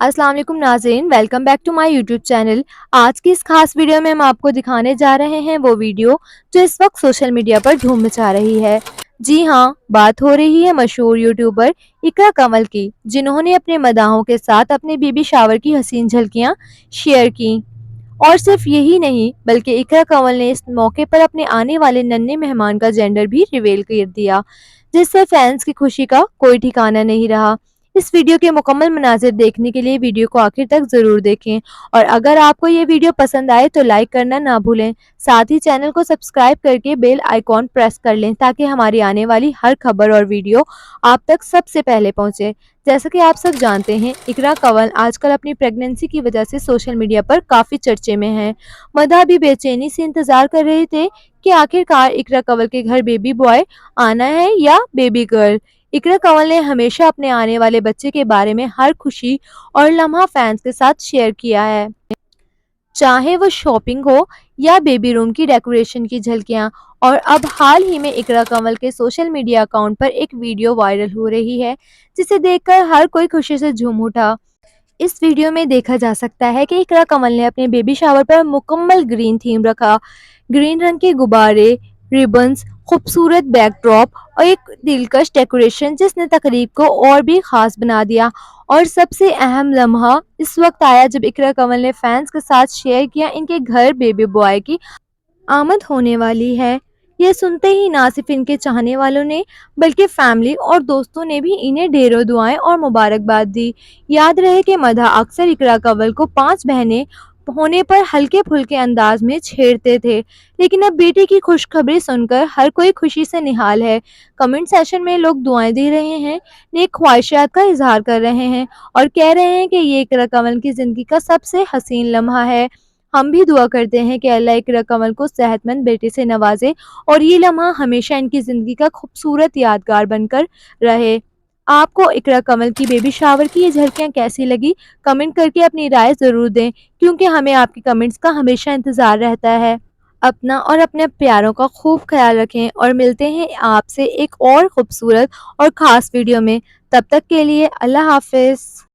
अस्सलाम वालेकुम नाज़रीन, welcome back to my YouTube channel. आज की इस खास वीडियो में हम आपको दिखाने जा रहे हैं वो वीडियो जो इस वक्त सोशल मीडिया पर धूम मचा रही है। जी हाँ, बात हो रही है मशहूर यूट्यूबर इकरा कंवल की, जिन्होंने अपने मदाहों के साथ अपने बेबी शावर की हसीन झलकियाँ शेयर की। और सिर्फ यही नहीं, बल्कि इकरा कंवल ने इस मौके पर अपने आने वाले नन्हे मेहमान का जेंडर भी रिवील कर दिया, जिससे फैंस की खुशी का कोई ठिकाना नहीं रहा। इस वीडियो के मुकम्मल मनाज़िर देखने के लिए वीडियो को आखिर तक ज़रूर देखें, और अगर आपको ये वीडियो पसंद आए तो लाइक करना ना भूलें। साथ ही चैनल को सब्सक्राइब करके बेल आइकॉन प्रेस कर लें ताकि हमारी आने वाली हर खबर और वीडियो आप तक सबसे पहले पहुंचे। जैसा कि आप सब जानते हैं, इकरा कंवल आजकल अपनी प्रेगनेंसी की वजह से सोशल मीडिया पर काफ़ी चर्चे में हैं। मदाह भी बेचैनी से इंतज़ार कर रहे थे कि आखिरकार इकरा कंवल के घर बेबी बॉय आना है या बेबी गर्ल। इकरा कंवल ने हमेशा अपने आने वाले बच्चे के बारे में हर खुशी और लम्हा फैंस के साथ शेयर किया है, चाहे वो शॉपिंग हो या बेबी रूम की डेकोरेशन की झलकियां। और अब हाल ही में इकरा कंवल के सोशल मीडिया अकाउंट पर एक वीडियो वायरल हो रही है, जिसे देखकर हर कोई खुशी से झूम उठा। इस वीडियो में देखा जा सकता है कि इकरा कंवल ने अपने बेबी शावर पर मुकम्मल ग्रीन थीम रखा। ग्रीन रंग के गुब्बारे, रिबन्स, खूबसूरत बैकड्रॉप और एक दिलकश डेकोरेशन जिसने तकरीब को और भी खास बना दिया। और सबसे अहम लम्हा इस वक्त आया जब इकरा कंवल ने फैंस के साथ शेयर किया इनके घर बेबी बॉय की आमद होने वाली है। ये सुनते ही ना सिर्फ इनके चाहने वालों ने, बल्कि फैमिली और दोस्तों ने भी इन्हें ढेरों दुआएं और मुबारकबाद दी। याद रहे कि मदाह अक्सर इकरा कंवल को 5 बहनें होने पर हल्के फुल्के अंदाज में छेड़ते थे, लेकिन अब बेटी की खुशखबरी सुनकर हर कोई खुशी से निहाल है। कमेंट सेशन में लोग दुआएं दे रहे हैं, नेक ख्वाहिशात का इजहार कर रहे हैं और कह रहे हैं कि ये इकरा कंवल की जिंदगी का सबसे हसीन लम्हा है। हम भी दुआ करते हैं कि अल्लाह इकरा कंवल को सेहतमंद बेटे से नवाजे और ये लम्हा हमेशा इनकी ज़िंदगी का खूबसूरत यादगार बनकर रहे। आपको इकरा कंवल की बेबी शावर की ये झलकियाँ कैसी लगी? कमेंट करके अपनी राय ज़रूर दें, क्योंकि हमें आपके कमेंट्स का हमेशा इंतज़ार रहता है। अपना और अपने प्यारों का खूब ख्याल रखें और मिलते हैं आपसे एक और खूबसूरत और ख़ास वीडियो में। तब तक के लिए अल्लाह हाफ़िज़।